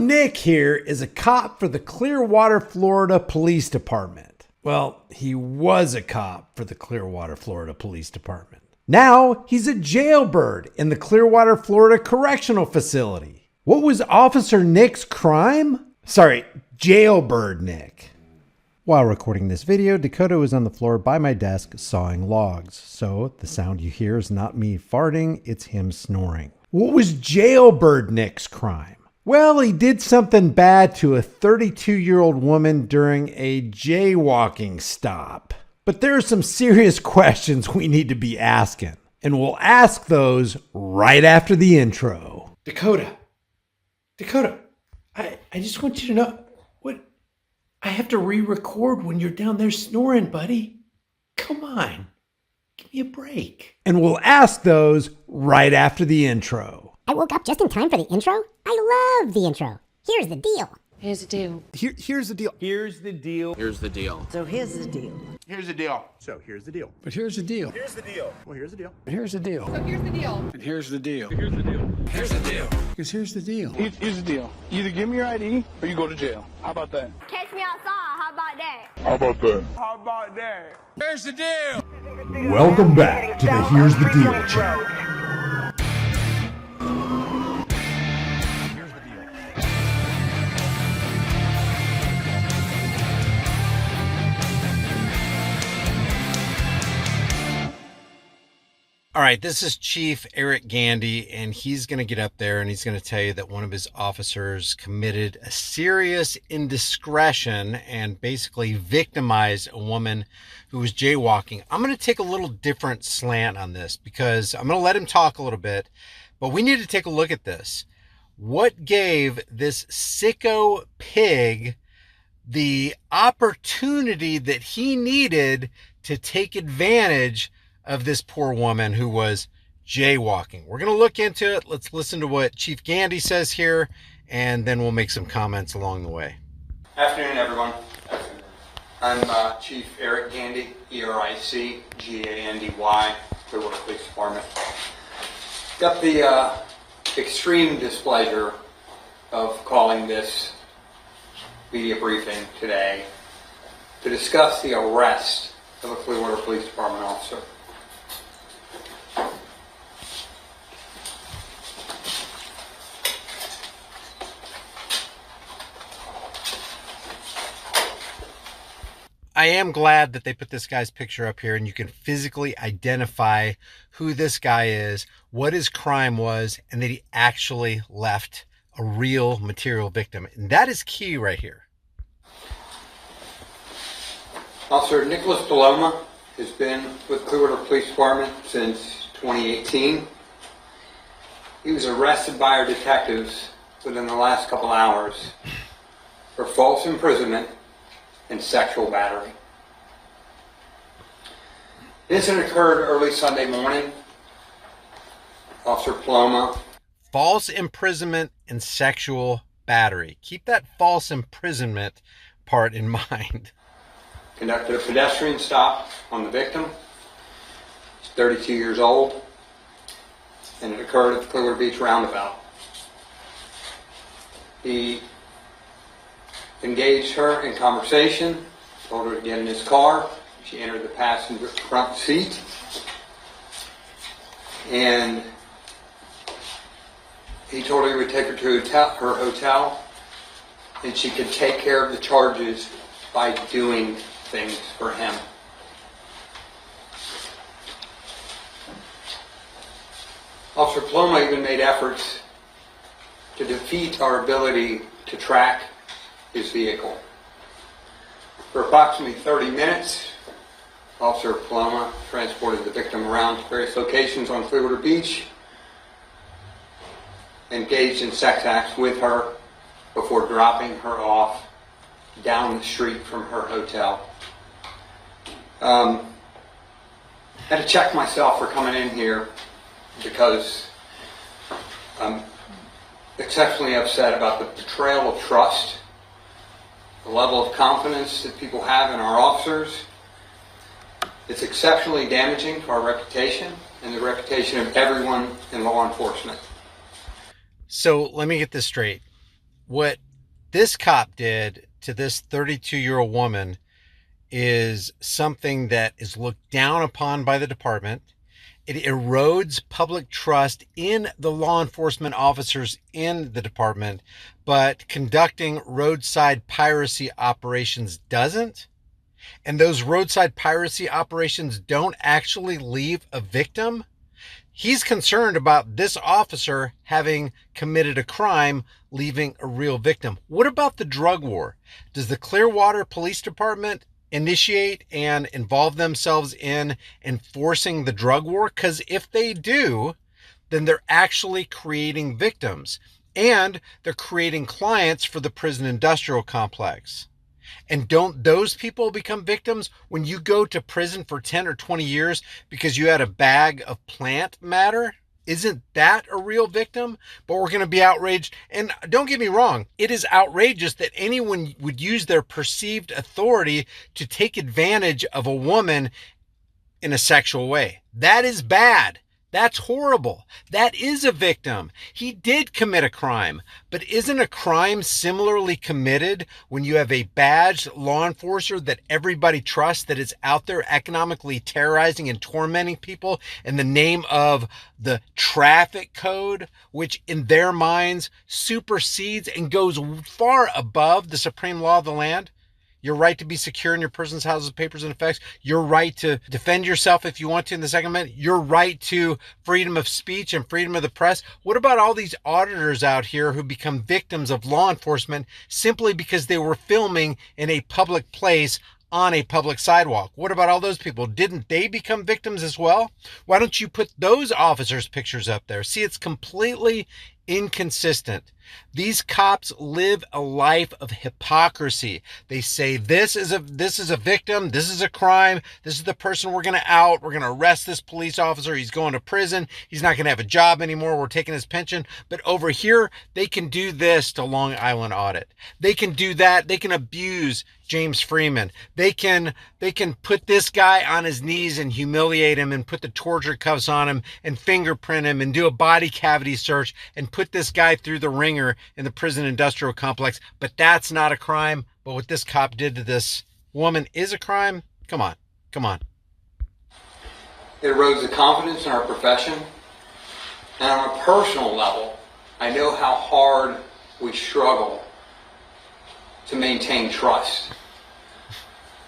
Nick here is a cop for the Clearwater, Florida Police Department. Well, he was a cop for the Clearwater, Florida Police Department. Now he's a jailbird in the Clearwater, Florida Correctional Facility. What was Officer Nick's crime? Sorry, jailbird Nick. While recording this video, Dakota was on the floor by my desk sawing logs. So the sound you hear is not me farting, it's him snoring. What was jailbird Nick's crime? Well, he did something bad to a 32-year-old woman during a jaywalking stop. But there are some serious questions we need to be asking, and we'll ask those right after the intro. Dakota, I just want you to know, I have to re-record when you're down there snoring, buddy. Come on. Give me a break. And we'll ask those right after the intro. I woke up just in time for the intro? I love the intro. Here's the deal. Here's the deal. Here's the deal. Here's the deal. Here's the deal. So here's the deal. Here's the deal. So here's the deal. But here's the deal. Here's the deal. Well, here's the deal. Here's the deal. So here's the deal. And here's the deal. Here's the deal. Here's the deal. Because here's the deal. Here's the deal. Either give me your ID or you go to jail. How about that? Catch me outside. How about that? How about that? How about that? Here's the deal. Welcome back to the Here's the Deal channel. All right, this is Chief Eric Gandy, and he's going to get up there and he's going to tell you that one of his officers committed a serious indiscretion and basically victimized a woman who was jaywalking. I'm going to take a little different slant on this because I'm going to let him talk a little bit, but we need to take a look at this. What gave this sicko pig the opportunity that he needed to take advantage of this poor woman who was jaywalking? We're going to look into it. Let's listen to what Chief Gandy says here, and then we'll make some comments along the way. Afternoon, everyone. I'm Chief Eric Gandy, ERIC, GANDY, Clearwater Police Department. Got the extreme displeasure of calling this media briefing today to discuss the arrest of a Clearwater Police Department officer. I am glad that they put this guy's picture up here and you can physically identify who this guy is, what his crime was, and that he actually left a real material victim. And that is key right here. Officer Nicholas Paloma has been with Clearwater Police Department since 2018. He was arrested by our detectives within the last couple hours for false imprisonment and sexual battery. The incident occurred early Sunday morning. Officer Paloma. False imprisonment and sexual battery. Keep that false imprisonment part in mind. Conducted a pedestrian stop on the victim. He's 32 years old, and it occurred at the Clearwater Beach roundabout. He engaged her in conversation, told her to get in his car. She entered the passenger front seat, and he told her he would take her to her hotel, and she could take care of the charges by doing things for him. Officer Paloma even made efforts to defeat our ability to track his vehicle. For approximately 30 minutes, Officer Paloma transported the victim around to various locations on Clearwater Beach, engaged in sex acts with her before dropping her off down the street from her hotel. Had to check myself for coming in here because I'm exceptionally upset about the betrayal of trust, the level of confidence that people have in our officers. It's exceptionally damaging to our reputation and the reputation of everyone in law enforcement. So let me get this straight. What this cop did to this 32-year-old woman is something that is looked down upon by the department. It erodes public trust in the law enforcement officers in the department, but conducting roadside piracy operations doesn't. And those roadside piracy operations don't actually leave a victim. He's concerned about this officer having committed a crime, leaving a real victim. What about the drug war? Does the Clearwater Police Department initiate and involve themselves in enforcing the drug war? Because if they do, then they're actually creating victims, and they're creating clients for the prison industrial complex. And don't those people become victims when you go to prison for 10 or 20 years because you had a bag of plant matter? Isn't that a real victim? But we're going to be outraged. And don't get me wrong, it is outrageous that anyone would use their perceived authority to take advantage of a woman in a sexual way. That is bad. That's horrible. That is a victim. He did commit a crime, but isn't a crime similarly committed when you have a badged law enforcer that everybody trusts that is out there economically terrorizing and tormenting people in the name of the traffic code, which in their minds supersedes and goes far above the supreme law of the land? Your right to be secure in your persons, houses, papers, and effects. Your right to defend yourself if you want to in the Second Amendment. Your right to freedom of speech and freedom of the press. What about all these auditors out here who become victims of law enforcement simply because they were filming in a public place on a public sidewalk? What about all those people? Didn't they become victims as well? Why don't you put those officers' pictures up there? See, it's completely inconsistent. These cops live a life of hypocrisy. They say this is a victim, this is a crime, this is the person we're going to out, we're going to arrest this police officer, he's going to prison, he's not going to have a job anymore, we're taking his pension. But over here, they can do this to Long Island Audit. They can do that. They can abuse James Freeman. They can put this guy on his knees and humiliate him and put the torture cuffs on him and fingerprint him and do a body cavity search and put this guy through the ringer in the prison industrial complex. But that's not a crime. But what this cop did to this woman is a crime. Come on. It erodes the confidence in our profession. And on a personal level, I know how hard we struggle to maintain trust.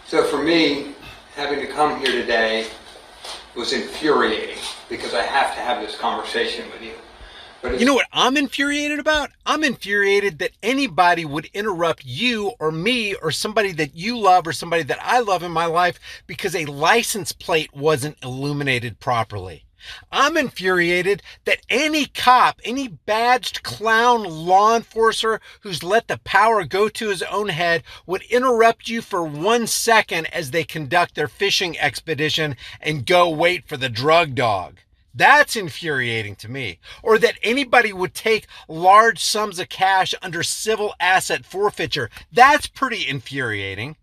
So for me, having to come here today was infuriating because I have to have this conversation with you. But you know what I'm infuriated about? I'm infuriated that anybody would interrupt you or me or somebody that you love or somebody that I love in my life because a license plate wasn't illuminated properly. I'm infuriated that any cop, any badged clown law enforcer who's let the power go to his own head would interrupt you for 1 second as they conduct their fishing expedition and go wait for the drug dog. That's infuriating to me. Or that anybody would take large sums of cash under civil asset forfeiture. That's pretty infuriating.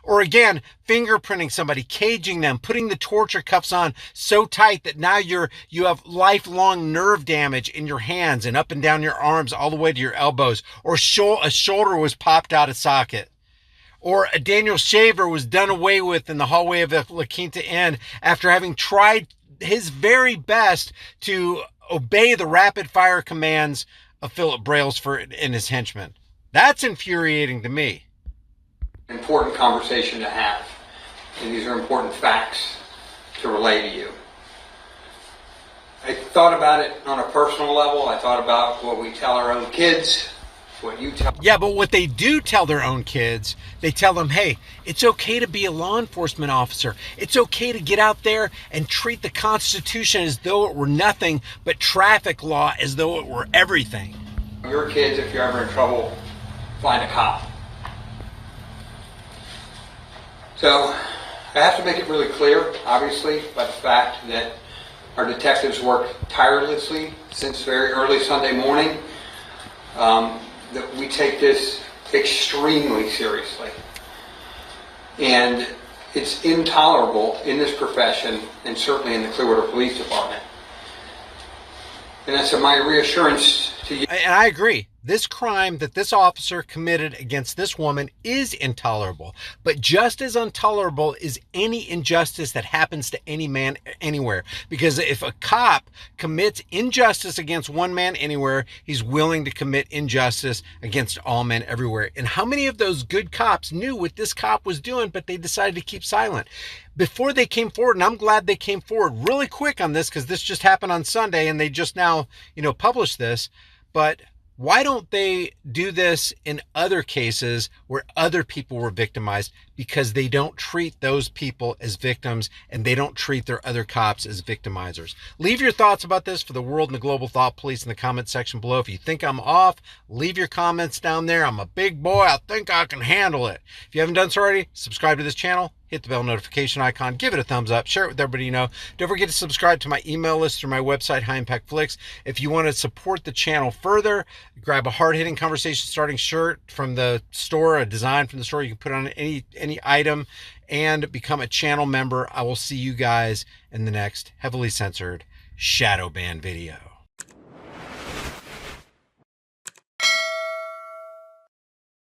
Or again, fingerprinting somebody, caging them, putting the torture cuffs on so tight that now you have lifelong nerve damage in your hands and up and down your arms all the way to your elbows. Or a shoulder was popped out of socket. Or a Daniel Shaver was done away with in the hallway of the La Quinta Inn after having tried his very best to obey the rapid fire commands of Philip Brailsford and his henchmen. That's infuriating to me. Important conversation to have, and these are important facts to relay to you. I thought about it on a personal level. I thought about what we tell our own kids, what you tell. Yeah, but what they do tell their own kids, they tell them, hey, it's okay to be a law enforcement officer. It's okay to get out there and treat the Constitution as though it were nothing, but traffic law as though it were everything. Your kids, if you're ever in trouble, find a cop. So I have to make it really clear, obviously, by the fact that our detectives worked tirelessly since very early Sunday morning, that we take this extremely seriously. And it's intolerable in this profession, and certainly in the Clearwater Police Department. And that's my reassurance to you. And I agree. this crime that this officer committed against this woman is intolerable. But just as intolerable is any injustice that happens to any man anywhere. Because if a cop commits injustice against one man anywhere, he's willing to commit injustice against all men everywhere. And how many of those good cops knew what this cop was doing, but they decided to keep silent? Before they came forward, and I'm glad they came forward really quick on this, because this just happened on Sunday and they just now, published this. But why don't they do this in other cases where other people were victimized? Because they don't treat those people as victims, and they don't treat their other cops as victimizers. Leave your thoughts about this for the world and the global thought police in the comment section below. If you think I'm off, leave your comments down there. I'm a big boy. I think I can handle it. If you haven't done so already, subscribe to this channel. Hit the bell notification icon, give it a thumbs up, share it with everybody you know. Don't forget to subscribe to my email list through my website, High Impact Flicks. If you want to support the channel further, grab a hard-hitting conversation starting shirt from the store, a design from the store. You can put on any item and become a channel member. I will see you guys in the next heavily censored shadow ban video.